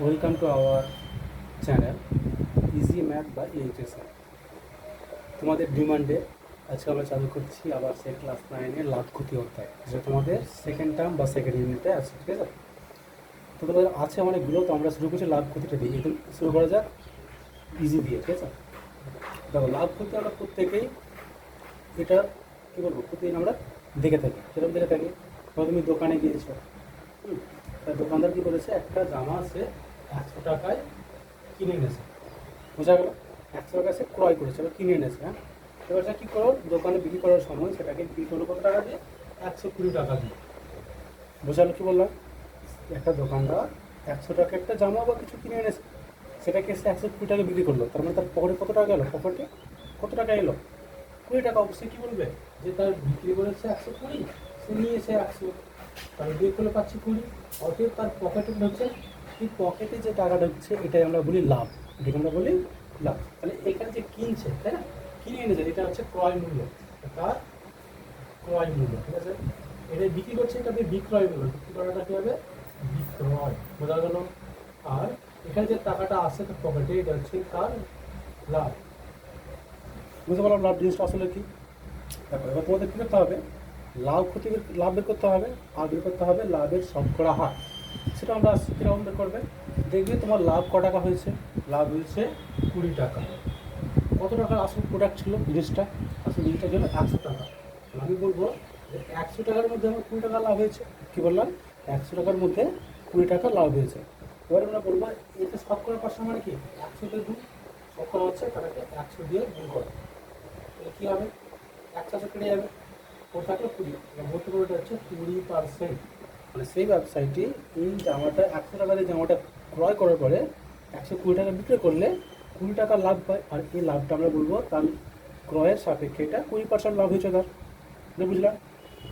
Welcome to our channel easy math বা ইএইচএসএ। তোমাদের ডিমান্ডে আজকে আমরা চালু করছি আবার সেই ক্লাস 9-এর লাভ ক্ষতি অধ্যায়, যেটা তোমাদের সেকেন্ড টার্ম বা সেকেন্ড ইউনিটে আছে। ঠিক আছে, তো তোমাদের আছে অনেকগুলো, তো আমরা শুরু করছি লাভ ক্ষতিটা দিয়ে। একদম শুরু করা যাক ইজি দিয়ে। ঠিক আছে, দেখো লাভ ক্ষতি আমরা প্রত্যেকেই এটা কী বলবো, প্রতিদিন আমরা দেখে থাকি। সেরকম দেখে থাকি, ধরো তুমি দোকানে গিয়েছো, তার দোকানদার কী করেছে, একটা জামা সে 100 টাকায় কিনে এনেছে। বোঝা গেল, 100 টাকা সে ক্রয় করেছে বা কিনে এনেছে। হ্যাঁ, এবার সে কী করো, দোকানে বিক্রি করার সময় সেটাকে বিক্রি করলো কত টাকা দিয়ে? 120 টাকা দিয়ে। বোঝালো কি বললাম? একটা দোকানদার 100 টাকা একটা জামা বা কিছু কিনে এনেছে, সেটাকে সে 120 টাকা বিক্রি করলো। তার মানে তার পকেটে কত টাকা এলো? পকেটে কত টাকা এলো? 20 টাকা। অবশ্যই কী বলবে যে তার বিক্রি করেছে 120, সে নিয়েছে 100, তার বিক্রি করলে পাচ্ছি 20। অতএব তার পকেটে ঢুকছে, এই পকেটে যে টাকা ঢুকছে এটাই আমরা বলি লাভ। এটাকে আমরা বলি লাভ। তাহলে এখানে যে কিনছে, তাই না, কিনে এনেছে, এটা হচ্ছে ক্রয় মূল্য, তার ক্রয় মূল্য। ঠিক আছে, এটা বিক্রি করছে, এটা বিক্রয় মূল্য। বিক্রি করাটা কী হবে? বিক্রয়। বোঝা গেল? আর এখানে যে টাকাটা আসছে তার পকেটে, এটা হচ্ছে তার লাভ। বুঝতে পারলাম লাভ জিনিসটা আসলে কি? দেখো, এবার তোমাদের কী করতে হবে, লাভ বের করতে হবে, আর বের করতে হবে লাভের শতকরা হার। সেটা আমরা কীরকম বের করবে, দেখবে তোমার লাভ ক টাকা হয়েছে। লাভ হয়েছে 20 টাকা। কত টাকার আসল প্রোডাক্ট ছিল জিনিসটা? আসল জিনিসটা ছিল 100 টাকা। আমি বলবো যে 100 টাকার মধ্যে আমার 20 টাকা লাভ হয়েছে। কী বললাম? 100 টাকার মধ্যে 20 টাকা লাভ হয়েছে। এবার আমরা বলবো এতে শতকরা পার্সেন্ট মানে কি? 100 দিয়ে 2 শতকরা হচ্ছে, তাদেরকে 100 দিয়ে গুণ করে। তাহলে কী হবে? 100 কেটে যাবে, ওর থাকলে 20। ভর্তি করে হচ্ছে 20%। মানে সেই ব্যবসায়টি এই জামাটা 100 টাকা দিয়ে জামাটা ক্রয় করার পরে 120 টাকা বিক্রি করলে 20 টাকা লাভ পায়। আর এই লাভটা আমরা বলবো তার ক্রয়ের সাপেক্ষে এটা 20% লাভ হয়েছে তার। বুঝলাম?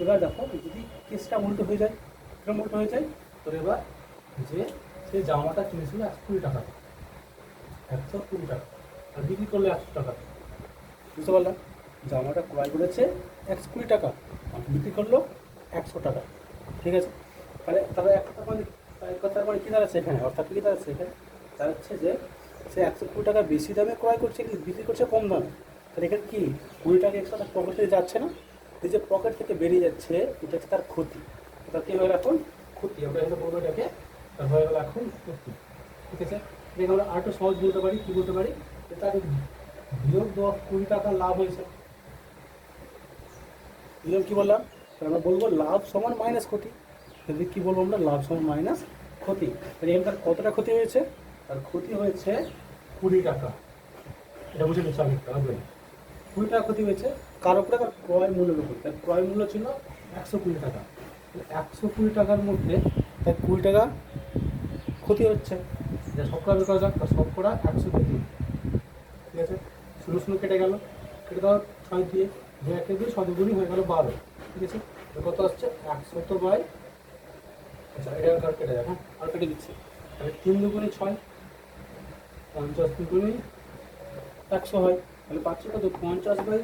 এবার দেখো, যদি কেসটা উল্টো হয়ে যায়, এরকম উল্টো হয়ে যায়, তো এবার যে সে জামাটা কিনেছিল 120 টাকা, 120 টাকা, আর বিক্রি করলে 100 টাকা। বুঝতে পারলাম? জামাটা ক্রয় করেছে 120 টাকা, আর বিক্রি করলো 100 টাকা। ঠিক আছে, তাহলে তাহলে একটা মানে এক কথার মানে কী দাঁড়াচ্ছে এখানে? অর্থাৎ কী দাঁড়াচ্ছে এখানে? দাঁড়াচ্ছে যে সে 120 টাকা বেশি দামে ক্রয় করছে, কিন্তু বিক্রি করছে কম দামে। তাহলে এখানে কি 20 টাকা এক্সট্রা তার পকেট থেকে যাচ্ছে না? এই যে পকেট থেকে বেরিয়ে যাচ্ছে, এটা হচ্ছে তার ক্ষতি। তার কী হয়ে গেল এখন? ক্ষতি। আমরা এখানে বলবো এটাকে তার হয়ে গেল এখন ক্ষতি। ঠিক আছে, এটাকে আমরা আরেকটু সহজ বলতে পারি। কী বলতে পারি? যে তার বিয়োগ 20 টাকা লাভ হয়েছে। এরকম কী বললাম? তাহলে আমরা বলবো লাভ সমান মাইনাস ক্ষতি। তাহলে কী বলবো আমরা? লাভ সমান মাইনাস ক্ষতি। তাহলে এখানে তার কতটা ক্ষতি হয়েছে? তার ক্ষতি হয়েছে 20 টাকা। এটা বুঝে নিচ্ছি আমি একটু আগে। 20 টাকা ক্ষতি হয়েছে কার উপরে? তার ক্রয় মূল্যের উপর। তার ক্রয় মূল্য ছিল 120 টাকা। 120 টাকার মধ্যে তার 20 টাকা ক্ষতি হচ্ছে। এটা শতকরা বের করা যাক। তার শতকরা 100 দিয়ে 3। ঠিক আছে, 0 কেটে গেল, কেটে দেওয়ার 6 দিয়ে 2 1 দিয়ে 6 দুগুণই হয়ে গেল 12। ঠিক আছে, কত আসছে? 100 বাই, আচ্ছা এটা আর কেটে যাবে। হ্যাঁ, আর কেটে দিচ্ছি। তাহলে 3 দুগুণে 6, 50 দুগুণে 100 হয়। তাহলে পাচ্ছি কত? 50/3।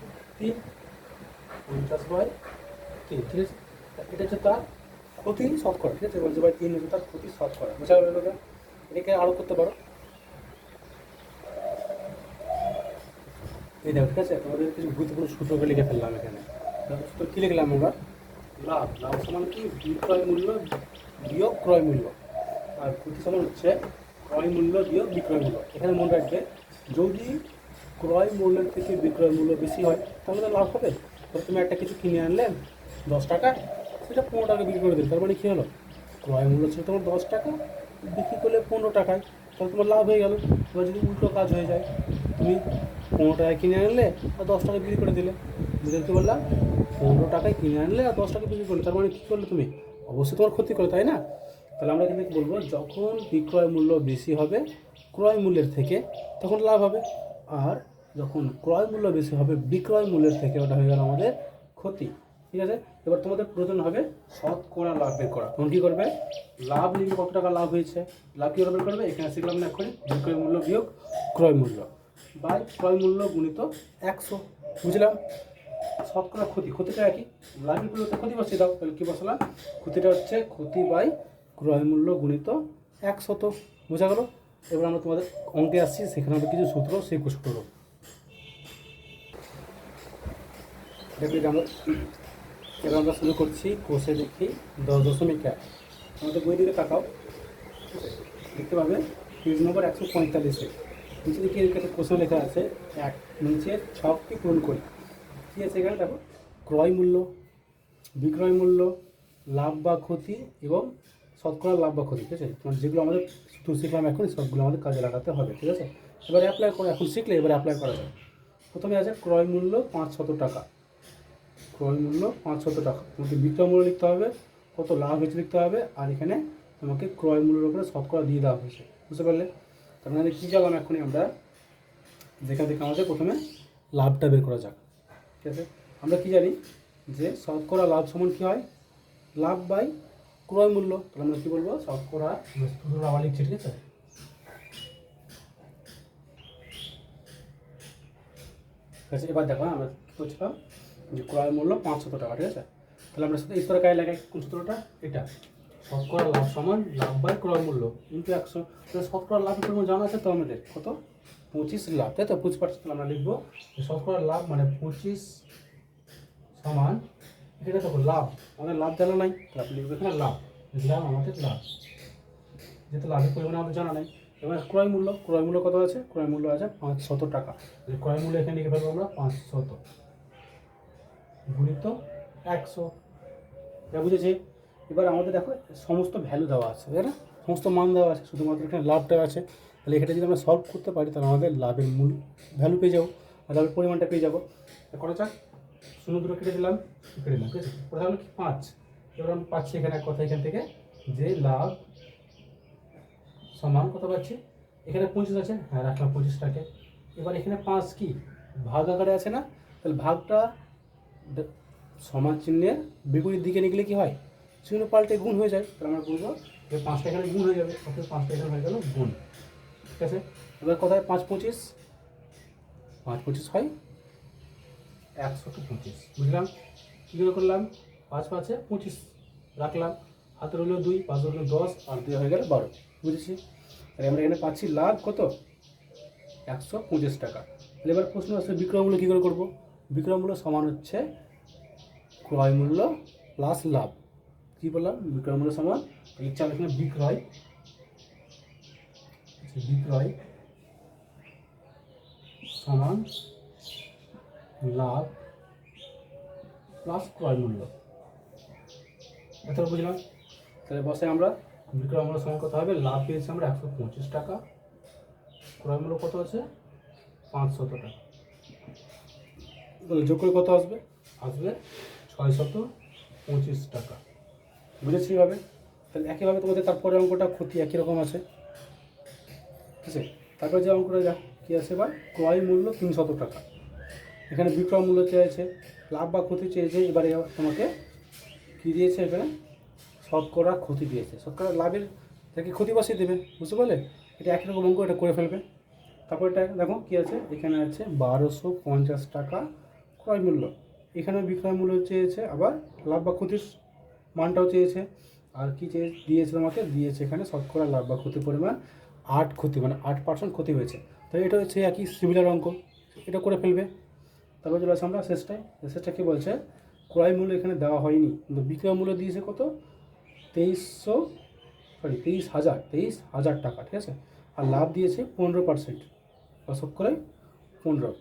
50/3। ঠিক আছে, এটা হচ্ছে তার ক্ষতি শতকরা। ঠিক আছে, 50/3 হচ্ছে তার ক্ষতি শতকরা। বোঝা গেল? এটাকে আরও করতে পারো। এই দেখো, ঠিক আছে, তোমাদের কিছু গুরুত্বপূর্ণ সূত্রকে লিখে ফেললাম এখানে। সূত্র কী লিখলাম আমরা? লাভ সমান কি? বিক্রয় মূল্য বিয়োগ ক্রয় মূল্য। আর ক্ষতি সমান হচ্ছে ক্রয় মূল্য বিয়োগ বিক্রয় মূল্য। এখানে মনে রাখবে, যদি ক্রয় মূল্যের থেকে বিক্রয় মূল্য বেশি হয় তাহলে তো লাভ হবে। ধরো তুমি একটা কিছু কিনে আনলে 10 টাকায়, সেটা 15 টাকা বিক্রি করে দিলে, তার মানে কী হলো? ক্রয় মূল্য ছিল তোমার 10 টাকা, বিক্রি করলে 15 টাকায়, তাহলে তোমার লাভ হয়ে গেল। এবার যদি উল্টো কাজ হয়ে যায়, তুমি 15 টাকায় কিনে আনলে আর 10 টাকা বিক্রি করে দিলে, বুঝতে কী বললাম? 15 টাকায় কিনে আনলে আর 10 টাকা বিক্রি করলে, তার মানে কী করলে তুমি? অবশ্যই তোমার ক্ষতি করো, তাই না? তাহলে আমরা কিন্তু বলবো, যখন বিক্রয় মূল্য বেশি হবে ক্রয় মূল্যের থেকে, তখন লাভ হবে। আর যখন ক্রয় মূল্য বেশি হবে বিক্রয় মূল্যের থেকে, ওটা হয়ে গেল আমাদের ক্ষতি। ঠিক আছে, এবার তোমাদের প্রয়োজন হবে শতকরা লাভ বের করা। তখন কী করবে? লাভ লিখে কত টাকা লাভ হয়েছে, লাভ কী বের করবে? এখানে শিখলাম না এক্ষুনি, বিক্রয় মূল্য বিয়োগ ক্রয় মূল্য বাই ক্রয় মূল্য গুণিত 100। বুঝলাম? শতকরা ক্ষতি, ক্ষতিটা একই, লাভের পরিবর্তে ক্ষতি বসিয়ে দাও। তাহলে কী বসালাম? ক্ষতিটা হচ্ছে ক্ষতি বাই ক্রয় মূল্য গুণিত 100। বোঝা গেল? এবার আমরা তোমাদের অঙ্কে আসছি, সেখানে আমরা কিছু সূত্র সেই কোষ করবো। এবার আমরা শুরু করছি কোষে দেখি 10.1। আমাদের বই দিকে তাকাও, দেখতে পাবে পেজ নম্বর 145-এ নিচে দিকে একটা কোশ্চেন লেখা আছে, এক নিচের ছকটি পূরণ করি। কী আছে এখানে দেখো, ক্রয় মূল্য, বিক্রয় মূল্য, লাভ বা ক্ষতি এবং শতকরা লাভ বা ক্ষতি, ঠিক আছে? মানে যেগুলো আমাদের সূত্র শিখলাম এখন, সবগুলো আমাদের কাজে লাগাতে হবে, ঠিক আছে? এবারে অ্যাপ্লাই করে, এখন শিখলে এবারে অ্যাপ্লাই করা যায়। প্রথমে আছে ক্রয় মূল্য 500 টাকা, ক্রয় মূল্য 500 টাকা। তোমাকে বিক্রয় মূল্য লিখতে হবে, কত লাভ হয়েছে লিখতে হবে, আর এখানে তোমাকে ক্রয় মূল্যের উপরে শতকরা দিয়ে দেওয়া হয়েছে, বুঝতে পারলে? তার মানে কী গেলাম এখনই আমরা, যেখান থেকে আমাদের প্রথমে লাভটা বের করা যাক, ঠিক আছে? আমরা কি জানি যে শতকরা লাভ সমান কী হয়, লাভ বাই ক্রয় মূল্য। তাহলে আমরা কী বলবো, শতকরা আবার লিখছি, ঠিক আছে? এবার দেখো আমরা কী করছিলাম, যে ক্রয় মূল্য 500 টাকা, ঠিক আছে? তাহলে আমরা শুধু এই সূত্রটা গায়ে লাগাই, কোন সূত্রটা? এটা, শতকরা লাভ সমান লাভ বাই ক্রয় মূল্য ইন্টু 100। তাহলে শতকরা লাভ পরিমাণ জানা আছে তো আমাদের, কত? 25 লাভ, তাই তো? 25%। আমরা লিখবো শতকরা লাভ মানে 25 সমান, এটা দেখো লাভ, আমাদের লাভ জানা নাই, তাহলে লিখবো এখানে লাভ, লিখলাম আমাদের লাভ, যেহেতু লাভের পরিমাণ আমাদের জানা নাই। এবার ক্রয় মূল্য, ক্রয় মূল্য কত আছে? ক্রয় মূল্য আছে 500 টাকা। ক্রয় মূল্য এখানে লিখে ফেলবো আমরা 500 গুণিত 100, যা বুঝেছি। এবার আমাদের দেখো সমস্ত ভ্যালু দেওয়া আছে, তাই না? সমস্ত মান দেওয়া আছে, শুধুমাত্র এখানে লাভটা আছে। তাহলে এখানে যদি আমরা সলভ করতে পারি, তাহলে আমাদের লাভের মূল ভ্যালু পেয়ে যাবো, আর লাভের পরিমাণটা পেয়ে যাবো। করা যাক, 0 দুটো কেটে দিলাম, ঠিক আছে? ওটা হলো কি 5। এবার আমি পাচ্ছি এখানে এক কথা, এখান থেকে যে লাভ সমান কত পাচ্ছি, এখানে 25 আছে, হ্যাঁ রাখলাম 25টাকে। এবার এখানে 5 কি ভাগ আকারে আছে না, তাহলে ভাগটা সমান চিহ্নের বিপরীত দিকে নিয়ে গেলে কী হয়, চিহ্ন পাল্টে গুণ হয়ে যায়। তাহলে আমরা বলবো যে 5টা এখানে গুণ হয়ে যাবে, অর্থাৎ 5টা এখানে হয়ে গেল গুণ, ঠিক আছে? এবার কোথায় 5 25, 5 25 হয় 125, বুঝলাম? কী করে করলাম, 5 5-এ 25 রাখলাম, হাতের হলো 2, 5 হলো 10, আর 2 হয়ে গেল 12, বুঝেছি? তাহলে আমরা এখানে পাচ্ছি লাভ কত, 125 টাকা। তাহলে এবার প্রশ্ন আসছে বিক্রয় মূল্য কী করে করবো, বিক্রয় মূল্য সমান হচ্ছে ক্রয় মূল্য প্লাস লাভ। কী বললাম, বিক্রয় মূল্য সমান, লিখছি আমরা এখানে বিক্রয়, বিক্রয় সমান লাভ প্লাস ক্রয় মূল্য, এত বুঝলাম? তাহলে বসে আমরা বিক্রয় মূল্য সমান কত হবে, লাভ পেয়েছি আমরা 125 টাকা, ক্রয় মূল্য কত আছে 500 টাকা। তাহলে যোগ করে কত আসবে, আসবে 625 টাকা, বুঝেছি এভাবে? তাহলে একইভাবে তোমাদের তারপরে অঙ্কটা ক্ষতি একই রকম আছে, ঠিক আছে? তারপরে যে অঙ্কটা যা কী আছে, এবার ক্রয় মূল্য 300 টাকা, এখানে বিক্রয় মূল্য চেয়েছে, লাভ বা ক্ষতি চেয়েছে। এবারে তোমাকে কী দিয়েছে, এখানে শতকরা ক্ষতি দিয়েছে, শতকরা লাভের থেকে ক্ষতি বসিয়ে দেবে, বুঝতে পারলে? এটা একই রকম অঙ্ক, এটা করে ফেলবে। তারপর এটা দেখো কী আছে, এখানে আছে 1250 টাকা ক্রয় মূল্য, এখানে বিক্রয় মূল্য চেয়েছে, আবার লাভ বা ক্ষতির মানটাও চেয়েছে, আর কি দিয়েছে তোমাকে, দিয়েছে এখানে শতকরা লাভ বা ক্ষতির পরিমাণ 8 ক্ষতি, মানে 8% ক্ষতি হয়েছে। তো এটা হচ্ছে একই সিমিলার অঙ্ক, এটা করে ফেলবে। তারপর চলে আসে আমরা শেষটা কী বলছে, ক্রয় মূল্য এখানে দেওয়া হয়নি, কিন্তু বিক্রয় মূল্য দিয়েছে কত, 23,000 টাকা, ঠিক আছে? আর লাভ দিয়েছে 15%, বা শতকরাই 15।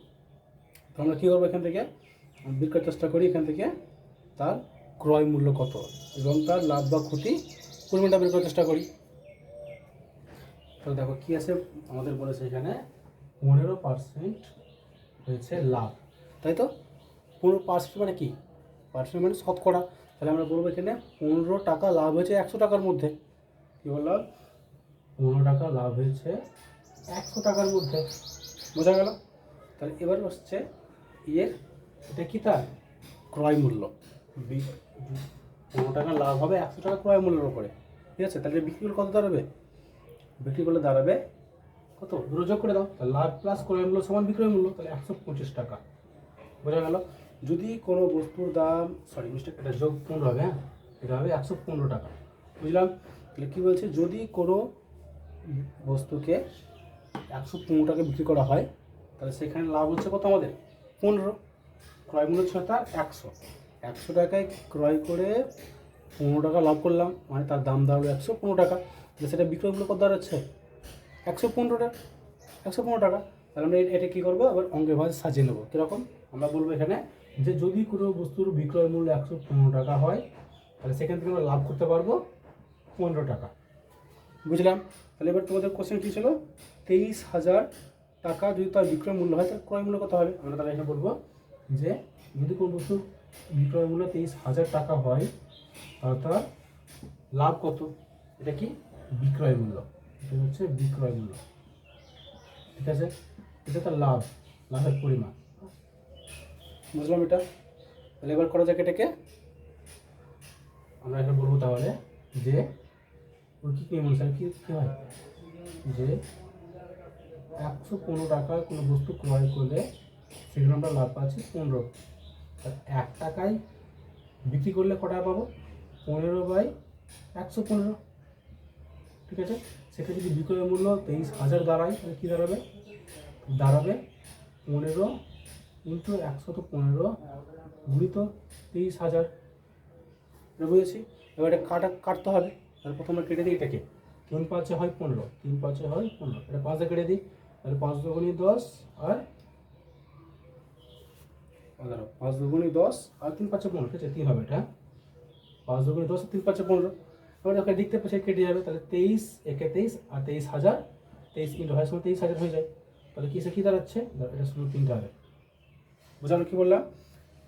তো আমরা কী করবো, এখান থেকে বের করার চেষ্টা করি, এখান থেকে তার ক্রয় মূল্য কত এবং তার লাভ বা ক্ষতি পরিমাণটা বের করার চেষ্টা করি। তাহলে দেখো কী আছে, আমাদের বলেছে এখানে 15% হয়েছে লাভ, তাই তো? 15% মানে কি, পার্সেন্ট মানে শতকরা। তাহলে আমরা বলবো এখানে 15 টাকা লাভ হয়েছে 100 টাকার মধ্যে, কী বললাম, 15 টাকা লাভ হয়েছে 100 টাকার মধ্যে, বোঝা গেল? তাহলে এবার হচ্ছে এটা কি, তার ক্রয় মূল্য, 15 টাকা লাভ হবে 100 টাকা ক্রয় মূল্যের উপরে, ঠিক আছে? তাহলে বিক্রি করলে কত দাঁড়াবে, বিক্রি করলে দাঁড়াবে কত, দুটো যোগ করে দাও, তাহলে লাভ প্লাস ক্রয় মূল্য সমান বিক্রয় মূল্য, তাহলে 125 টাকা, বোঝা গেল? যদি কোনো বস্তুর দাম, মিস্টেক, এটা যোগ 15 হবে, হ্যাঁ, এটা হবে 115 টাকা, বুঝলাম? তাহলে কী বলছে, যদি কোনো বস্তুকে 115 টাকা বিক্রি করা হয়, তাহলে সেখানে লাভ হচ্ছে কত আমাদের 15। ক্রয় মূল্য ছিল তার 100 টাকায় ক্রয় করে 15 টাকা লাভ করলাম, মানে তার দাম দাঁড়ালো 115 টাকা। তাহলে সেটা বিক্রয় মূল্য কত দাঁড়াচ্ছে 115 টাকা, 115 টাকা। তাহলে আমরা এটা কী করবো, আবার অঙ্কের ভাষায় সাজিয়ে নেবো। কীরকম, আমরা বলবো এখানে যে যদি কোনো বস্তুর বিক্রয় মূল্য 115 টাকা হয়, তাহলে সেখান থেকে আমরা লাভ করতে পারবো 15 টাকা। বুঝলাম। তাহলে এবার তোমাদের কোশ্চেন কী ছিল, 23,000 টাকা যদি তার বিক্রয় মূল্য হয়, তাহলে ক্রয় মূল্য কত হবে। আমরা তাহলে এখানে বলবো যে যদি কোনো বস্তুর বিক্রয় মূল্য 23,000 টাকা হয়, তাহলে তার লাভ কত, এটা কি বিক্রয় মূল্য, এটা হচ্ছে বিক্রয় মূল্য, ঠিক আছে। এটা তার লাভের পরিমাণ। বুঝলাম এটা। তাহলে এবার করা যাক এটাকে, আমরা এখানে বলবো তাহলে যে কি নিয়ম অনুসারে কী হয়, যে 115 টাকায় কোনো বস্তু ক্রয় করলে সেখানে আমরা লাভ পাচ্ছি 15। আর 1 টাকায় বিক্রি করলে কত টাকা পাবো, 15/115, ঠিক আছে। সেটা যদি বিক্রয় মূল্য 23,000 দাঁড়ায়, তাহলে কী দাঁড়াবে, 15 × 115 গুণিত 23,000। বুঝেছি। এবার এটা কাটতে হবে। তাহলে প্রথমে কেটে দিই এটাকে, 3 × 5 হয় 15, 3 × 5 হয় 15, এটা 5 দিয়ে কেটে দিই। তাহলে 5 × 2 = 10 আর 11, 5 × 2 = 10 আর 3 × 5 = 15, ঠিক আছে, 3 হবে এটা। 5 × 2 = 10 আর 3 × 5 = 15। এবার ওকে দেখতে পাচ্ছি কেটে যাবে, তাহলে 23 একে 23 আর 23,000, 23 × হয় 23,000 হয়ে যায়। তাহলে কিসে কী দাঁড়াচ্ছে, এটা শুধু 3টা হবে। বুঝলাম কি বললাম,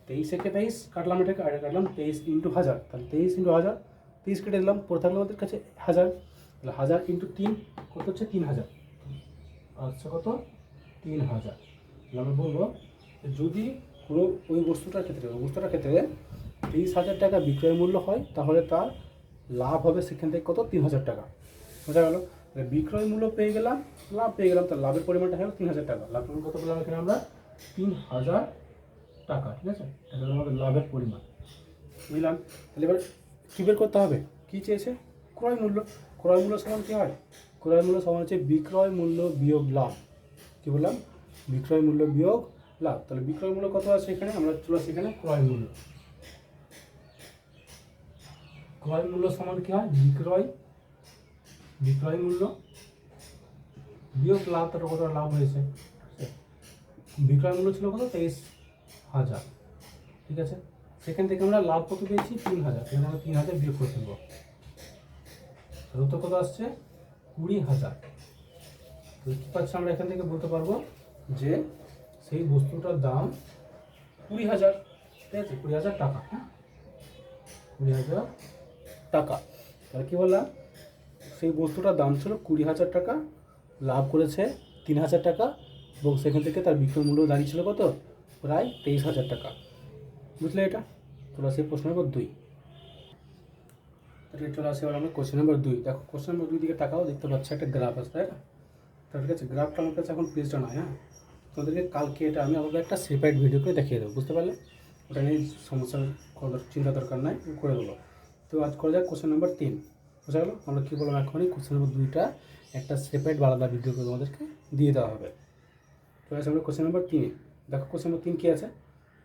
23 একে 23 কাটলাম, এটাকে আর কাটলাম 23 × 1000, তাহলে 23 × 1000, 30 কেটে দিলাম, পরে থাকলো আমাদের কাছে 1000, তাহলে 1000 × 3 কত হচ্ছে 3000, আচ্ছা কত 3000। তাহলে আমরা বলবো যদি পুরো ওই বস্তুটার ক্ষেত্রে 30,000 টাকা বিক্রয় মূল্য হয়, তাহলে তার লাভ হবে সেখান থেকে কত 3,000 টাকা। বোঝা গেল। বিক্রয় মূল্য পেয়ে গেলাম, লাভ পেয়ে গেলাম, তার লাভের পরিমাণটা হলো 3,000 টাকা। লাভ পরিমাণ কত বললাম এখানে আমরা 3,000 টাকা, ঠিক আছে। এটা হলো আমাদের লাভের পরিমাণ। বুঝলাম। তাহলে এবার কী বের করতে হবে, কী চেয়েছে, ক্রয় মূল্য। ক্রয় মূল্য সমান কী হয়, ক্রয় মূল্য সমান হচ্ছে বিক্রয় মূল্য বিয়োগ লাভ। কী বললাম, বিক্রয় মূল্য বিয়োগ লাভ। তাহলে বিক্রয় মূল্য কত আছে এখানে, আমরা চলে আসি এখানে ক্রয় মূল্য। ক্রয় মূল্য সমান কী হয়, বিক্রয় মূল্য বিয়োগ লাভ, তার কত লাভ হয়েছে। বিক্রয় মূল্য ছিল কত 23,000, ঠিক আছে। সেখান থেকে আমরা লাভ কত পেয়েছি 3,000, এখানে আমরা 3,000 বিয়োগ করে ফেলবো, উত্তর কত আসছে 20,000। তো কী পাচ্ছি আমরা এখান থেকে বলতে পারবো যে সেই বস্তুটার দাম 20,000, ঠিক আছে, 20,000 টাকা। হ্যাঁ, 20,000 টাকা। তাহলে কী বললাম, সেই বস্তুটার দাম ছিল 20,000 টাকা, লাভ করেছে 3,000 টাকা, এবং সেখান থেকে তার বিক্রয় মূল্য দাঁড়িয়েছিল কত, প্রায় 23,000 টাকা। বুঝলে এটা। চলে আসে প্রশ্ন নম্বর 2। চলে আসে এবার আমরা কোশ্চেন নম্বর 2। দেখো কোশ্চেন নম্বর 2 দিকে তাকাও, দেখতে পাচ্ছ একটা গ্রাফ আছে, তাই না। তো ঠিক আছে, গ্রাফটা আমার কাছে এখন পেজটা নয়। হ্যাঁ, তোমাদেরকে কালকে এটা আমি আমাদের একটা সেপারেট ভিডিও করে দেখিয়ে দেবো, বুঝতে পারলে। ওটা নিয়ে সমস্যার চিন্তা দরকার নাই, করে দেবো। তো আজ করে যাক কোশ্চেন নম্বর 3। বুঝা গেলো। আমরা কী বললাম এখনই, কোশ্চেন নম্বর 2টা একটা সেপারেট আলাদা ভিডিও করে তোমাদেরকে দিয়ে দেওয়া হবে। চলে আসে আমরা কোশ্চেন নম্বর 3। দেখো কোশ্চেন নম্বর 3 কী আছে।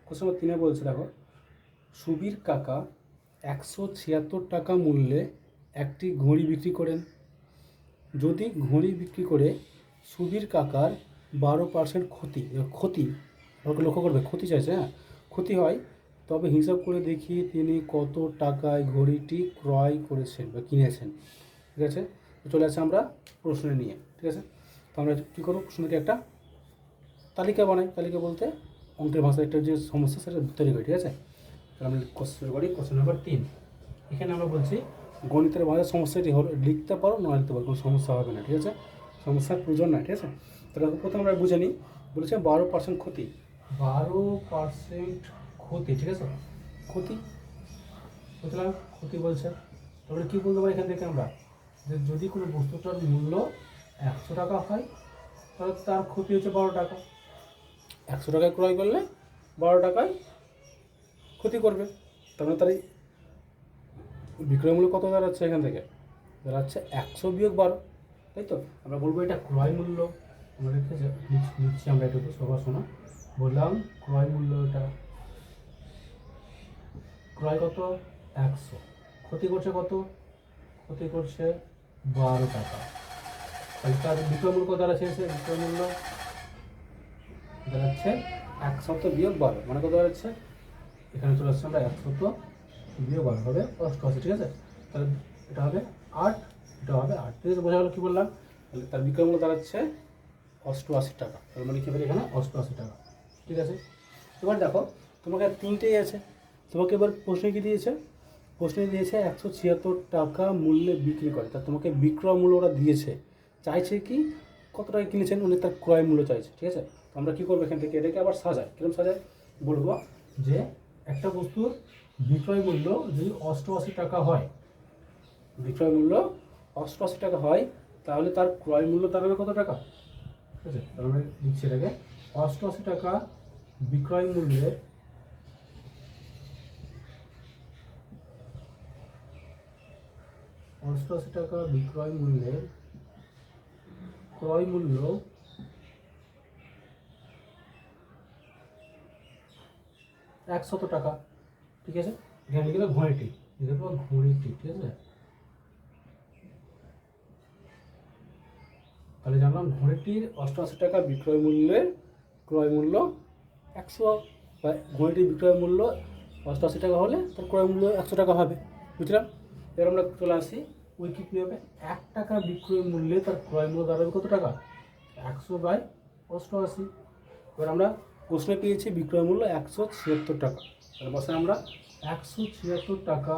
কোশ্চেন নম্বর 3 বলছে, দেখো সুবীর কাকা 176 টাকা মূল্যে একটি ঘড়ি বিক্রি করেন। যদি ঘড়ি বিক্রি করে সুবীর কাকার 12% ক্ষতি লক্ষ্য করবে, ক্ষতি চাইছে, হ্যাঁ, ক্ষতি হয়, তবে হিসাব করে দেখি তিনি কত টাকায় ঘড়িটি ক্রয় করেছেন বা কিনেছেন। ঠিক আছে, চলে আসে আমরা প্রশ্নে নিয়ে। ঠিক আছে, তো আমরা কী করবো, প্রশ্নকে একটা তালিকা বানাই। তালিকা বলতে অঙ্কের ভাষায় একটা যে সমস্যা সেটা তৈরি করি। ঠিক আছে, তাহলে আমরা কোশ্চেন করি কোশ্চেন নাম্বার 3। এখানে আমরা বলছি গণিতের ভাষায় সমস্যাটি হলো লিখতে পারো না লিখতে পারো, কোনো সমস্যা হবে না। ঠিক আছে, সমস্যার প্রয়োজন নাই। ঠিক আছে, তাহলে প্রথমে আমরা বুঝে নিই। বলেছে 12% ক্ষতি, 12% ক্ষতি। ঠিক আছে, ক্ষতি বুঝলাম, ক্ষতি বলছে। তারপরে কী বলতে পারি এখান থেকে আমরা, যে যদি কোনো বস্তুটার মূল্য 100 টাকা হয়, তাহলে তার ক্ষতি হচ্ছে 12 টাকা। 100 টাকায় ক্রয় করলে 12 টাকায় ক্ষতি করবে। তার তার বিক্রয় মূল্য কত দাঁড়াচ্ছে, এখান থেকে দাঁড়াচ্ছে 100 - 12, তাই তো? আমরা বলবো এটা ক্রয় মূল্য। আমরা নিচ্ছি আমরা এটুকু সবার শোনা, বললাম ক্রয় মূল্য, এটা ক্রয় কত 100, ক্ষতি করছে কত, ক্ষতি করছে 12 টাকা। তাহলে তার বিক্রয় মূল্য কত দাঁড়াচ্ছে, বিক্রয় মূল্য দাঁড়াচ্ছে 100 বিয়োগ 12, মানে কত দাঁড়াচ্ছে, এখানে চলে আসছে আমরা 100 বিয়োগ 12 হবে 88, ঠিক আছে? তাহলে এটা হবে 8, এটা হবে 8, ঠিক আছে? বোঝা গেল কী বললাম? তাহলে তার বিক্রয় মূল্য দাঁড়াচ্ছে 88 টাকা, তার মানে কী হবে এখানে 88 টাকা, ঠিক আছে? এবার দেখো তোমাকে তিনটেই আছে, তোমাকে এবার প্রশ্নে কী দিয়েছে, প্রশ্নে দিয়েছে 176 টাকা মূল্যে বিক্রি করে, তা তোমাকে বিক্রয় মূল্য ওরা দিয়েছে, চাইছে কি কত টাকা কিনেছেন উনি, তার ক্রয় মূল্য চাইছে, ঠিক আছে? তো আমরা কী করবো এখান থেকে, এটাকে আবার সাজাই, কিরকম সাজাই বলবো, যে একটা বস্তুর বিক্রয় মূল্য যদি 88 টাকা হয়, বিক্রয় মূল্য 88 টাকা হয়, তাহলে তার ক্রয় মূল্য দাঁড়াবে কত টাকা, ঠিক আছে? তাহলে আমরা লিখছি এটাকে 88 টাকা বিক্রয় মূল্যের, 88 টাকা বিক্রয় মূল্যের ক্রয় মূল্য 100 টাকা, ঠিক আছে? এখানে লিখে দেবো ঘড়িটি, লিখে দেবো ঘড়িটি, ঠিক আছে? তাহলে জানলাম ঘড়িটির 88 টাকা বিক্রয় মূল্যের ক্রয় মূল্য 100, বা ঘড়িটির বিক্রয় মূল্য 88 টাকা হলে তার ক্রয় মূল্য 100 টাকা হবে, বুঝলাম? এবার আমরা চলে আসি উইকিট নিয়মে, 1 টাকা বিক্রয় মূল্যে তার ক্রয় মূল্য দাঁড়াবে কত টাকা, 100/88। এবার আমরা প্রশ্নে পেয়েছি বিক্রয় মূল্য 176 টাকা, তাহলে বসে আমরা 176 টাকা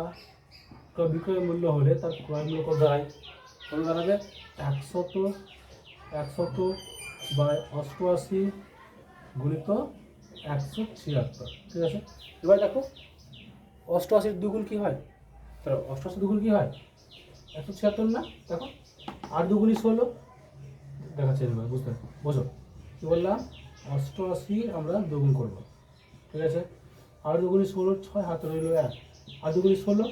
বিক্রয় মূল্য হলে তার ক্রয় মূল্য কত দাঁড়ায়, কত দাঁড়াবে 100/88 গুণিত 176, ঠিক আছে? এবার দেখো 88 দুগুণ কী হয়, তাহলে 88 দুগুণ কী হয় 176 না, দেখো 8 দুগুণই 16, দেখাচ্ছে এবার বুঝতে বোঝো কী বললাম, 88 আমরা দুগুণ করব, ঠিক আছে? 8 দুগুণই 16, 6 হাতে রইল 1, 8 দুগুণই 16,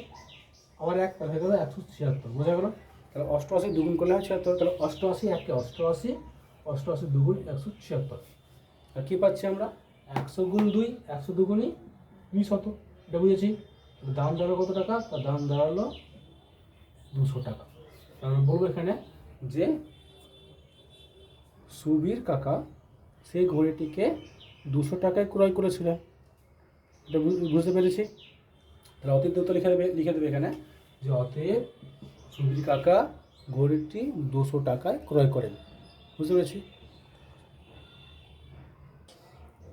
আবার 1, তাহলে হয়ে গেল 176, বোঝা গেল? তাহলে 88 দুগুণ করলে হয় 76, তাহলে 88 1 88, 88 দুগুণ 176, আর কী পাচ্ছি আমরা 100 গুণ 2, 100 দুগুণই 200, এটা বুঝেছি। দাম দাঁড়ালো কত টাকা, তার দাম দাঁড়ালো 200 টাকা। আমরা বলবো এখানে যে সুবীর কাকা সেই ঘড়িটিকে 200 টাকায় ক্রয় করেছিলেন, এটা বুঝতে পেরেছি। তাহলে অতীত উত্তর লিখে দেবে এখানে যে অতএব সুবীর কাকা ঘড়িটি 200 টাকায় ক্রয় করেন, বুঝতে পেরেছি।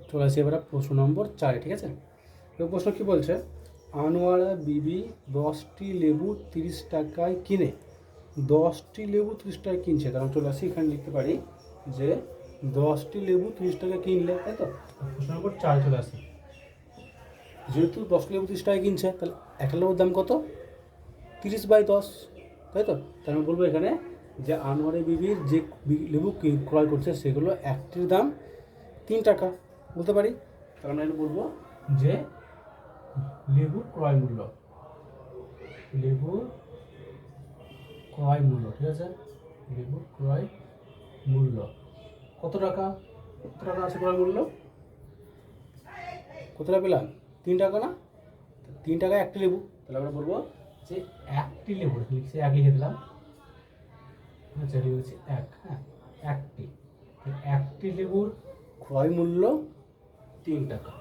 চলে আসি এবার প্রশ্ন নম্বর 4, ঠিক আছে? এবার প্রশ্ন কী বলছে, আনোয়ারা বিবি 10টি লেবু 30 টাকায় কিনে, 10টি লেবু 30 টাকায় কিনছে, কারণ চলে আসি এখানে লিখতে পারি যে 10টি লেবু 30 টাকায় কিনলে, তাই তো? প্রশ্ন নম্বর 4 চলে আসি, যেহেতু 10টি লেবু 30 টাকায় কিনছে, তাহলে একটা লেবুর দাম কত, 30/10, তাই তো? তাহলে আমি বলবো এখানে যে আনোয়ারা বিবির যে লেবু ক্রয় করছে সেগুলো একটির দাম 3 টাকা, বলতে পারি। তাহলে আমরা এটা বলবো যে লেবুর ক্রয় মূল্য, লেবুর ক্রয় মূল্য, ঠিক আছে? লেবুর ক্রয় মূল্য কত টাকা, কত টাকা আছে ক্রয় মূল্য, কত টাকা পেলাম 3 টাকা না, 3 টাকায় একটি লেবু, তাহলে আমরা বলবো যে একটি লেবু, লিখছি 1 লিখে দিলাম, আচ্ছা লিখেছি 1, হ্যাঁ একটি লেবুর ক্রয় মূল্য 3 টাকা,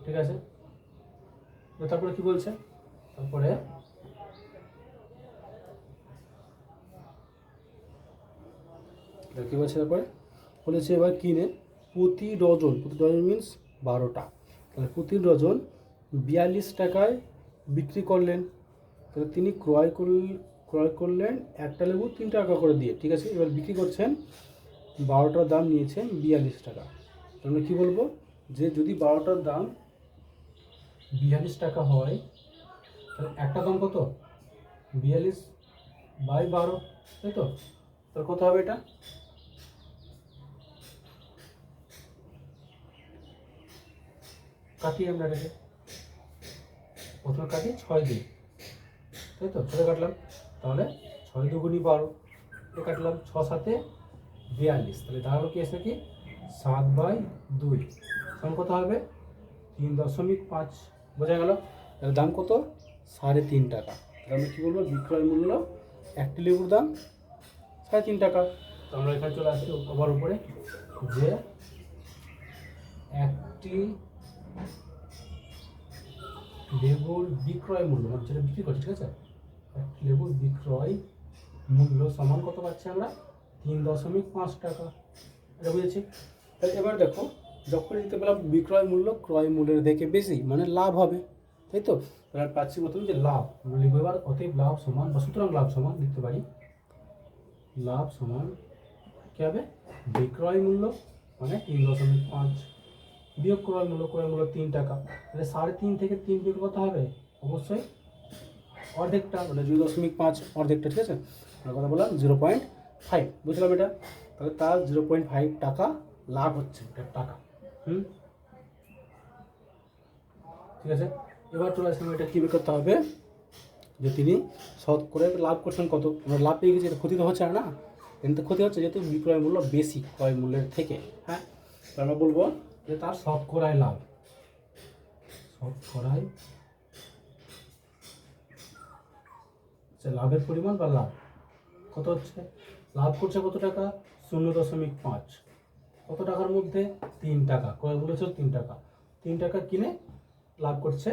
ঠিক আছে? তারপরে কি বলছে, তারপরে কী বলছে, তারপরে বলেছে এবার কিনে প্রতি ডজন মিনস 12টা, তাহলে প্রতি ডজন 42 টাকায় বিক্রি করলেন, তাহলে তিনি ক্রয় করলেন একটা লেবু 3 টাকা করে দিয়ে, ঠিক আছে? এবার বিক্রি করছেন 12টার দাম নিয়েছেন 42 টাকা, তাহলে কী বলবো যে যদি 12টার দাম 42 টাকা হয়, তাহলে একটা দাম কত 42/12, তাই তো? তাহলে কত হবে এটা, কাটি আমরা এটাকে, প্রথমে কাটি 6 দিই, তাই তো? 6 কাটলাম, তাহলে 6 দুগুণই 12, এ কাটলাম 6×7=42, তাহলে দাঁড়ালো কি আছে কি 7/2 সমান কত হবে 3.5। বোঝা গেল? তাহলে দাম কত 3.5 টাকা। তাহলে আমি কী বলবো বিক্রয় মূল্য একটি লেবুর দাম 3.5 টাকা। তো আমরা এখানে চলে আসছি আবার উপরে যে একটি লেবুর বিক্রয় মূল্য মানে যেটা বিক্রি করছি, ঠিক আছে, একটি লেবুর বিক্রয় মূল্য সমান কত পাচ্ছি আমরা 3.5 টাকা। এটা বুঝেছি। তাহলে এবার দেখো যখন দিতে পেলাম বিক্রয় মূল্য ক্রয় মূল্যের থেকে বেশি মানে লাভ হবে, তাই তো? তাহলে পাচ্ছি প্রথমে যে লাভ আমরা লিখবো এবার অতএব লাভ সমান বা সুতরাং লাভ সমান লিখতে পারি লাভ সমান কী হবে বিক্রয় মূল্য মানে 3.5 বিয়োগ ক্রয় মূল্য 3 টাকা। তাহলে 3.5 থেকে 3 বিয়োগ কত হবে অবশ্যই অর্ধেকটা মানে 2.5 অর্ধেকটা, ঠিক আছে। আমরা কথা বললাম 0.5, বুঝলাম এটা। তাহলে তার 0.5 টাকা লাভ হচ্ছে, এটা টাকা। ঠিক আছে। এবার চলে আসলাম এটা কী বের করতে হবে যে তিনি শতকরা লাভ করছেন কত। আমরা লাভ পেয়ে গেছি, এটা ক্ষতি তো হচ্ছে না, কিন্তু ক্ষতি হচ্ছে যেহেতু বিক্রয় মূল্য বেশি ক্রয় মূল্যের থেকে। হ্যাঁ, আমরা বলবো যে তার শতকরায় লাভ, শতকরায় লাভের পরিমাণ বা লাভ কত হচ্ছে, লাভ করছে কত টাকা 0.5, কত টাকার মধ্যে 3 টাকা, ক্রয় মূল্য ছিল 3 টাকা, 3 টাকা কিনে লাভ করছে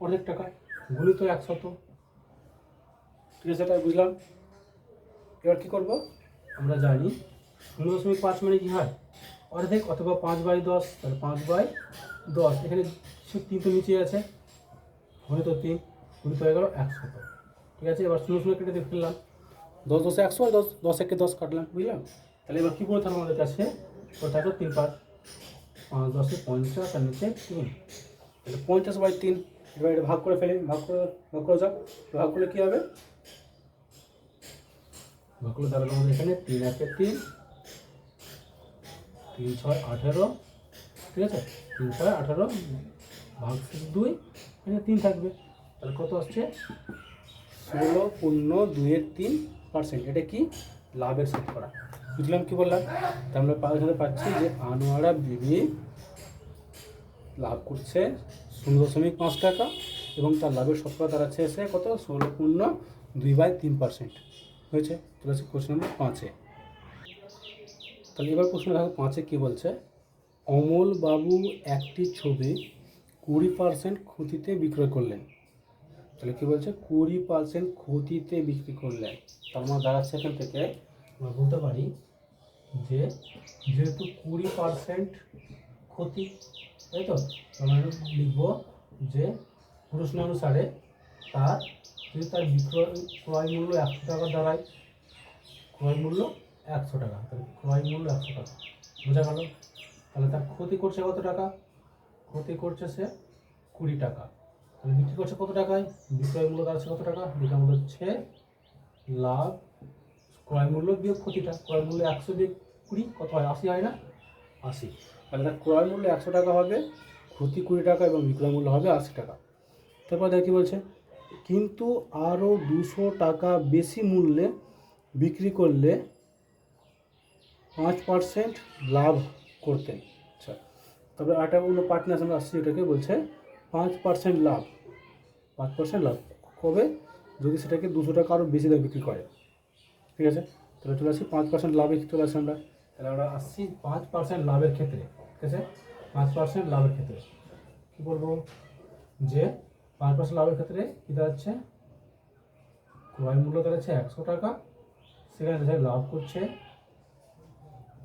অর্ধেক টাকা গুণিত 100। ঠিক আছে, এটা বুঝলাম। এবার কী করবো আমরা জানি 0.5 মানে কী হয় অর্ধেক অথবা 5/10, তাহলে 5/10 এখানে 3 তো নিচে আছে গুণিত 3 গুণিত হয়ে গেল 100। ঠিক আছে, এবার 0 কেটে দিয়ে ফেললাম 10 10 100 আর 10 1 10 কাটলাম, বুঝলাম। তাহলে এবার কী করে থাকলো আমাদের কাছে করে থাকলো 3 5 5 10 50 আর নিচে 3, তাহলে 50/3। এবার এটা ভাগ করে ফেলি, ভাগ করে যাক, ভাগ করলে কী হবে ভাগ করলে দাঁড়ালো আমাদের এখানে 3 1 3 3 6 18, ঠিক আছে, 3 6 18 ভাগ 2 এখানে 3 থাকবে, তাহলে কত আসছে 16.2%। এটা কি লাভের শতকরা, বুঝলাম কি বললাম। তা আমরা এখানে পাচ্ছি যে আনোয়ারা বিবি লাভ করছে 0.5 টাকা এবং তার লাভের শতকরা দাঁড়াচ্ছে এসে কত 16.2/3% হয়েছে। চলে আসছে কোশ্চেন নম্বর 5-এ। তাহলে এবার প্রশ্ন দেখো 5-এ কী বলছে, অমল বাবু একটি ছবি 20% ক্ষতিতে বিক্রয় করলেন। তাহলে কী বলছে 20% ক্ষতিতে বিক্রি করলেন। তার মানে দাঁড়াচ্ছে এখান থেকে আমরা বলতে পারি যে যেহেতু 20% ক্ষতি, তাই তো আমরা লিখব যে প্রশ্ন অনুসারে তার যদি তার ক্রয় মূল্য 100 টাকা দাঁড়ায়, ক্রয় মূল্য 100 টাকা, তাহলে ক্রয় মূল্য 100 টাকা, বোঝা গেল। তাহলে তার ক্ষতি করছে কত টাকা, ক্ষতি করছে সে 20 টাকা, তাহলে বিক্রি করছে কত টাকায়, বিক্রয় মূল্য দাঁড়াচ্ছে কত টাকা, বিক্রয় মূল্য হচ্ছে লাভ ক্রয় মূল্য বিয়োগ ক্ষতিটা, ক্রয় মূল্য 100 বিয়োগ 20 কত হয় 80 হয় না, 80। তাহলে তার ক্রয় মূল্য 100 টাকা হবে, ক্ষতি 20 টাকা এবং বিক্রয় মূল্য হবে 80 টাকা। তারপর দেখ কী বলছে, কিন্তু আরও 200 টাকা বেশি মূল্যে বিক্রি করলে 5% লাভ করতেন। আচ্ছা, তারপরে আরেকটা অন্য পার্টনার আমরা আসছি, এটাকে বলছে 5% লাভ, 5% লাভ কবে যদি সেটাকে 200 টাকা আরও বেশি দামে বিক্রি করে। ঠিক আছে, তাহলে চলে আসছি 5% লাভে চলে আসছি আমরা। তাহলে আমরা আসছি 5% লাভের ক্ষেত্রে। ঠিক আছে, 5% লাভের ক্ষেত্রে কী বলবো যে 5% লাভের ক্ষেত্রে কী দাঁড়াচ্ছে, ক্রয় মূল্য দাঁড়াচ্ছে 100 টাকা, সেখানে লাভ করছে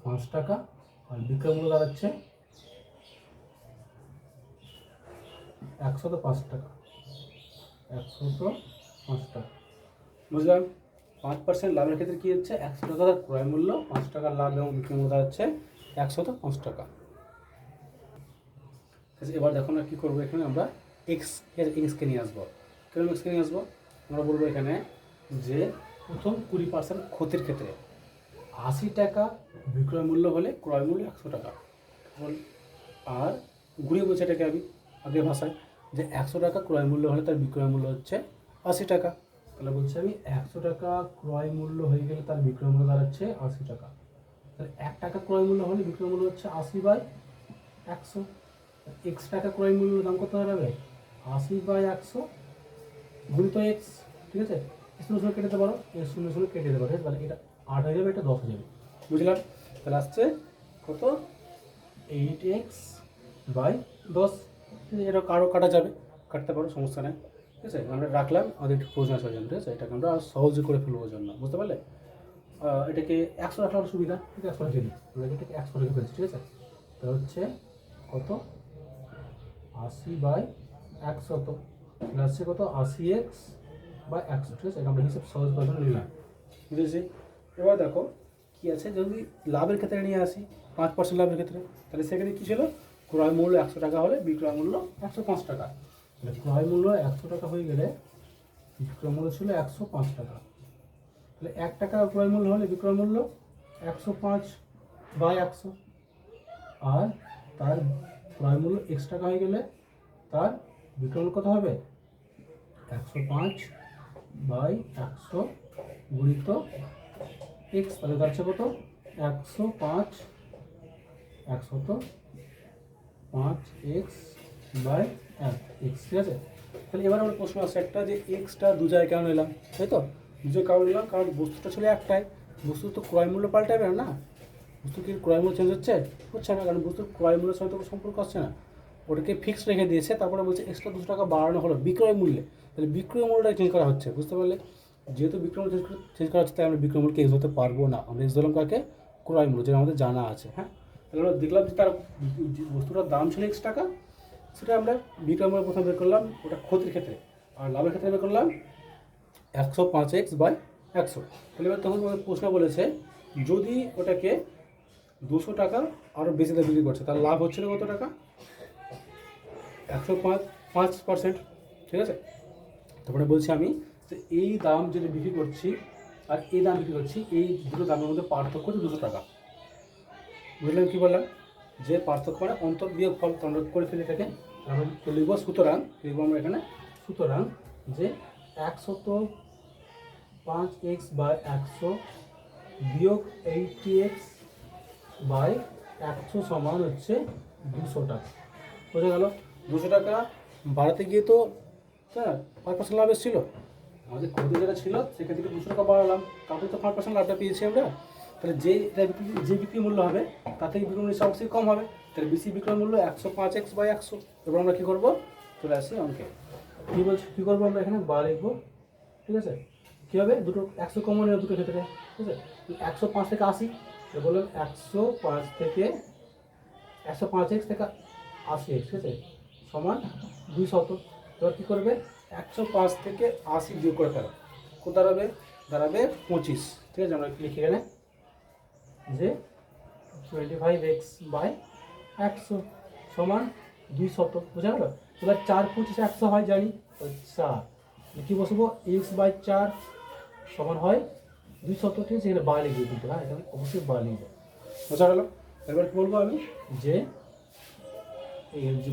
5 টাকা, আর বিক্রয় মূল্য দাঁড়াচ্ছে 105 টাকা, 105 টাকা, বুঝলাম। 5% লাভের ক্ষেত্রে কী হচ্ছে 100 টাকার ক্রয় মূল্য, 5 টাকার লাভ এবং বিক্রয় মূল্য হচ্ছে 105 টাকা। এবার দেখো আমরা কী করবো, এখানে আমরা এক্সকে নিয়ে আসবো। কেন এক্সকে নিয়ে আসবো, আমরা বলবো এখানে যে প্রথম 20% ক্ষতির ক্ষেত্রে 80 টাকা বিক্রয় মূল্য হলে ক্রয় মূল্য 100 টাকা, আর ঘুরিয়ে বলছে এটাকে আমি আগের ভাষায় যে 100 টাকা ক্রয় মূল্য হলে তার বিক্রয় মূল্য হচ্ছে 80 টাকা। তাহলে বলছি আমি 100 টাকা ক্রয় মূল্য হয়ে গেলে তার বিক্রয় মূল্য দাঁড়াচ্ছে 80 টাকা। তাহলে 1 টাকা ক্রয় মূল্য হলে বিক্রয় মূল্য হচ্ছে 80/100। এক্স টাকা ক্রয় মূল্যের দাম কত দাঁড়াবে? 80/100 গুণিত এক্স। ঠিক আছে, শূন্য শূন্য কেটে দিতে পারো, এর শূন্য শূন্য কেটে দিতে পারো। তাহলে এটা 8 হয়ে যাবে, এটা 10 হয়ে যাবে। বুঝলাম? তাহলে আসছে কত? 8x/10। এটা কারো কাটা যাবে, কাটতে পারো, সমস্যা নেই। ঠিক আছে, আমরা রাখলাম আমাদের একটু প্রয়োজন আছে জন্য। ঠিক আছে, এটাকে আমরা সহজে করে ফেলবো জন্য, বুঝতে পারলে? এটাকে 100 রাখলে সুবিধা। ঠিক আছে, 100 রেখে দিই, আমরা এটাকে 100 রেখে ফেলছি। ঠিক আছে, তাহলে হচ্ছে কত? 80/100 আসছে কত? 80x/100। ঠিক আছে, এটা আমরা হিসাব সহজ করার জন্য নিলাম। বুঝেছি? এবার দেখো কী আছে, যদি লাভের ক্ষেত্রে নিয়ে আসি, 5% লাভের ক্ষেত্রে, তাহলে সেখানে কী ছিল? ক্রয় মূল্য 100 টাকা হলে বিক্রয় মূল্য 105 টাকা। তাহলে ক্রয় মূল্য 100 টাকা হয়ে গেলে বিক্রয় মূল্য ছিল 105 টাকা। তাহলে 1 টাকা ক্রয় মূল্য হলে বিক্রয় মূল্য 105/100, আর তার ক্রয় মূল্য x টাকা হয়ে গেলে তার বিক্রয় মূল্য কত হবে? 105/100 গুণিত x। তাহলে যাচ্ছে কত? 105 5x/1x। ঠিক আছে, তাহলে এবার আমার প্রশ্ন আছে একটা, যে এক্সটা দু জায়গায় কেন নিলাম? তাই তো, দু জায়গায় কারণ নিলাম কারণ বস্তুটা ছিল একটাই। বস্তু তো ক্রয় মূল্য পাল্টাবে না, বস্তু কি ক্রয় মূল্য চেঞ্জ হচ্ছে? হচ্ছে না, কারণ বস্তুর ক্রয় মূল্যের সঙ্গে তো সম্পর্ক আসছে না। ওটাকে ফিক্সড রেখে দিয়েছে, তারপরে বলছে এক্সট্রা 200 টাকা বাড়ানো হলো বিক্রয় মূল্যে। তাহলে বিক্রয় মূল্যটা চেঞ্জ করা হচ্ছে, বুঝতে পারলে? যেহেতু বিক্রয় মূল্য চেঞ্জ করা হচ্ছে, তাই আমরা বিক্রয় মূল্যকে এক্স ধরতে পারবো না। আমরা এক্স ধরলাম কাকে? ক্রয় মূল্য, যেটা আমাদের জানা আছে। হ্যাঁ, তাহলে আমরা দেখলাম যে তার বস্তুটার দাম ছিল x টাকা, সেটা আমরা বিক্রয় মূল্য প্রথমে বের করলাম, ওটা ক্ষতির ক্ষেত্রে। আর লাভের ক্ষেত্রে বের করলাম 105x/100। তাহলে এবার তখন প্রশ্ন বলেছে, যদি ওটাকে 200 টাকা আরও বেশি দামে বিক্রি করছে, তার লাভ হচ্ছিল কত টাকা? 105%। ঠিক আছে, তারপরে বলছি আমি যে এই দাম যেটা বিক্রি করছি আর এই দাম বিক্রি করছি, এই দুটো দামের মধ্যে পার্থক্য হচ্ছে 200 টাকা। বুঝলেন কি বললাম? যে পার্থক্য মানে অন্তর বিয়োগ ফল, আমরা করে ফেলি এটাকে। আমরা লিখব সুতরাং, লিখব আমরা এখানে সুতরাং যে 105x/100 বিয়োগ 80x/100 সমান হচ্ছে 200 টাকা। বোঝা গেল? 200 টাকা বাড়াতে গিয়ে তো 5% লাভ এসেছিলো। আমাদের ক্ষতি যেটা ছিল সেখান থেকে 200 টাকা বাড়ালাম, তাতে তো 5% লাভটা পেয়েছি আমরা। তাহলে যে বিক্রি মূল্য হবে তার থেকে বিক্রয় মূল্য অবশ্যই কম হবে। তাহলে বেশি বিক্রয় মূল্য 105x/100। এবার আমরা কী করবো? চলে আসি অঙ্কে। কী বলছি, কী করবো আমরা এখানে? বা লিখবো। ঠিক আছে, কী হবে? দুটো 100 কমন হবে দুটো ক্ষেত্রে। ঠিক আছে, 105 থেকে 80, বললাম 105 থেকে 105x থেকে 80x। ঠিক আছে, সমান 200। এবার কী করবে? 105 থেকে 80 বিয়োগ করে ফেলো, কত দাঁড়াবে? দাঁড়াবে 25। ঠিক আছে, আমরা লিখে গেলে যে 25x/100 সমান 200। বোঝা গেল? এবার 4 25 100 হয় জানি, 4 কী বসবো? x/4 সমান হয় 200। ঠিক আছে, এখানে বা লিখবে কিন্তু। হ্যাঁ, এখানে অবশ্যই বা লিখবে। বোঝা গেল? এবার কী বলবো আমি? যে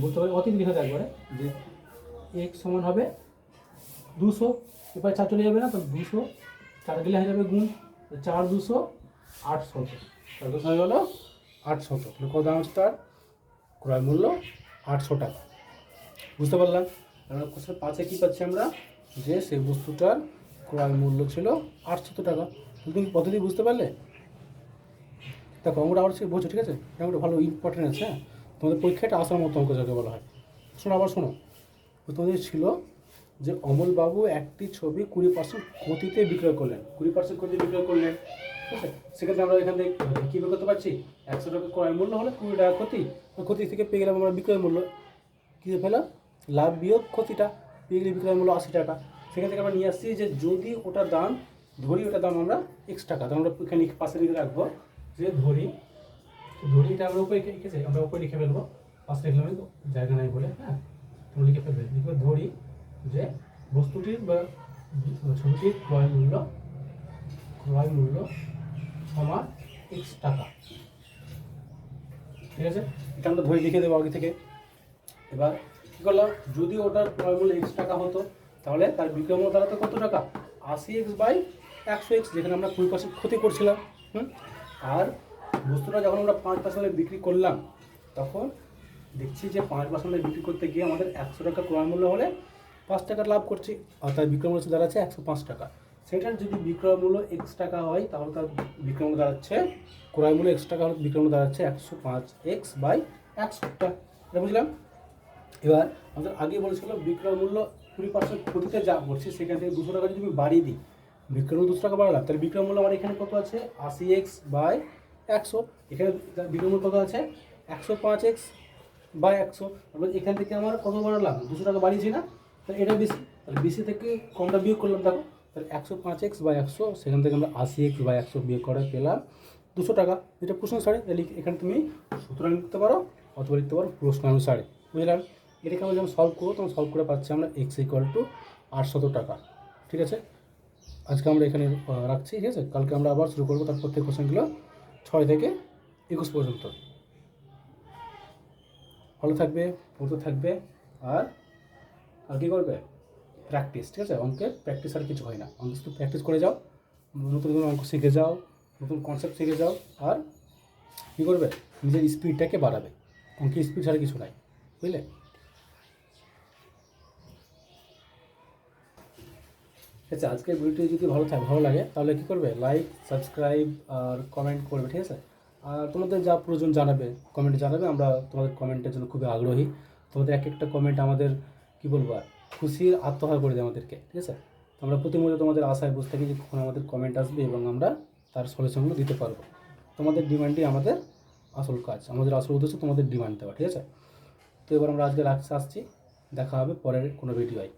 বলতে পারি অতীত লিখে একবারে, যে x সমান হবে 200। এবার 4 চলে যাবে না, তো 200 4 গেলে হয়ে যাবে গুণ, 4 200 800। 4 200 হয়ে গেল 800। তাহলে কত দাম হচ্ছে তার? ক্রয় মূল্য 800 টাকা। বুঝতে পারলাম? আমরা কোশ্চেন 5-এ কী পাচ্ছি আমরা? যে সেই বস্তুটার ক্রয় মূল্য ছিল 800 টাকা। তুমি পদ্ধতি বুঝতে পারলে? দেখো অঙ্কটা আবার বোঝো। ঠিক আছে, অঙ্কটা ভালো ইম্পর্টেন্ট আছে। হ্যাঁ, তোমাদের পরীক্ষাটা আসার মতো অঙ্ক যাকে বলা হয়। শোনো, আবার শোনো। তোমাদের ছিল যে অমলবাবু একটি ছবি 20% ক্ষতিতে বিক্রয় করলেন। 20% ক্ষতিতে বিক্রয় করলেন। ঠিক আছে, সেক্ষেত্রে আমরা এখান থেকে কী বের করতে পারছি? 100 টাকা ক্রয় মূল্য হলে 20 টাকা ক্ষতি। ক্ষতি থেকে পেয়ে গেলাম আমরা বিক্রয় মূল্য। কী পেলাম? লাভ বিয়োগ ক্ষতিটা, পেয়ে গেলে বিক্রয় মূল্য 80 টাকা। সেখান থেকে আমরা নিয়ে আসছি যে যদি ওটার দাম ধরি, ওটার দাম আমরা x টাকা, তাহলে আমরা এখানে পাশে লিখে রাখবো যে ধরি এটা আমরা উপরে লিখেছি, আমরা উপরে লিখে ফেলবো। পাশে লিখলাম, জায়গা নাই বলে। হ্যাঁ, তুমি লিখে ফেলবে। লিখবে ধরি যে বস্তুটির বা ছবিটির ক্রয় মূল্য সমান x টাকা। ঠিক আছে, এটা আমরা ধরে লিখে দেবো আগে থেকে। এবার কী করলাম? যদি ওটার ক্রয় মূল্য x টাকা হতো, তাহলে তার বিক্রয় মূল্য দাঁড়াতো কত টাকা? 80x বাই 100x, যেখানে আমরা 20% ক্ষতি করছিলাম। আর বস্তুটা যখন আমরা 5% বিক্রি করলাম, তখন দেখছি যে 5% বিক্রি করতে গিয়ে আমাদের 100 টাকা ক্রয় মূল্য হলে 5 টাকার লাভ করছি, অর্থাৎ বিক্রয় মূল্য দাঁড়াচ্ছে 105 টাকা। সেটার যদি বিক্রয় মূল্য x টাকা হয়, তাহলে তার বিক্রয় মূল্য দাঁড়াচ্ছে, ক্রয় মূল্য x টাকা হলে বিক্রয় মূল্য দাঁড়াচ্ছে 105x বাই 100 টাকা। এটা বুঝলাম। এবার আমাদের আগে বলেছিল বিক্রয় মূল্য 20% ক্ষতিতে যা করছি, সেখান থেকে 200 টাকা যদি আমি বাড়িয়ে দিই, বিক্রয় মূল্য 200 টাকা বাড়ালাম, তাহলে বিক্রয় মূল্য আমার এখানে কত আছে? 80x by 100। এখানে বিক্রয় মূল্য কত আছে? 105x by 100। তারপর এখান থেকে আমার কত বাড়ালাম? 200 টাকা বাড়িয়েছি না? তাহলে এটা বেশি, তাহলে বেশি থেকে কমটা বিয়োগ করলাম, দেখো তাহলে 105x বাই 100, সেখান থেকে আমরা 80x বাই 100 বিয়োগ করে পেলাম 200 টাকা। এটা প্রশ্ন অনুসারে, তাহলে এখানে তুমি সূত্র লিখতে পারো অথবা লিখতে পারো প্রশ্ন অনুসারে। বুঝলাম? এটাকে আমরা যখন সলভ করবো, তখন সলভ করে পাচ্ছি আমরা x = 800 টাকা। ঠিক আছে, আজকে আমরা এখানে রাখছি। ঠিক আছে, কালকে আমরা আবার শুরু করবো তার প্রত্যেক কোশ্চেনগুলো 6 থেকে 21 পর্যন্ত। ভালো থাকবে, পড়তে থাকবে, আর কী করবে? প্র্যাকটিস। ঠিক আছে, অঙ্কের প্র্যাকটিস আর কিছু হয় না, অঙ্ক শুধু প্র্যাকটিস করে যাও, নতুন নতুন অঙ্ক শিখে যাও, নতুন কনসেপ্ট শিখে যাও, আর কী করবে? নিজের স্পিডটাকে বাড়াবে। অঙ্কের স্পিড ছাড়া কিছু নাই, বুঝলে? ঠিক আছে, আজকের ভিডিওটি যদি ভালো লাগে, তাহলে কী করবে? লাইক, সাবস্ক্রাইব আর কমেন্ট করবে। ঠিক আছে, আর তোমাদের যা প্রয়োজন জানাবে, কমেন্টে জানাবে। আমরা তোমাদের কমেন্টের জন্য খুবই আগ্রহী। তোমাদের এক একটা কমেন্ট আমাদের কী বলবো আর খুশির আত্মহারা করে দেয় আমাদেরকে। ঠিক আছে, আমরা প্রতিনিয়ত তোমাদের আশায় বসে থাকি যে কখন আমাদের কমেন্ট আসবে এবং আমরা তার সলিউশনগুলো দিতে পারবো। তোমাদের ডিমান্ডই আমাদের আসল কাজ, আমাদের আসল উদ্দেশ্য তোমাদের ডিমান্ড দেওয়া। ঠিক আছে, তো এবার আমরা আজকে আসছি, দেখা হবে পরের কোনো ভিডিওয়।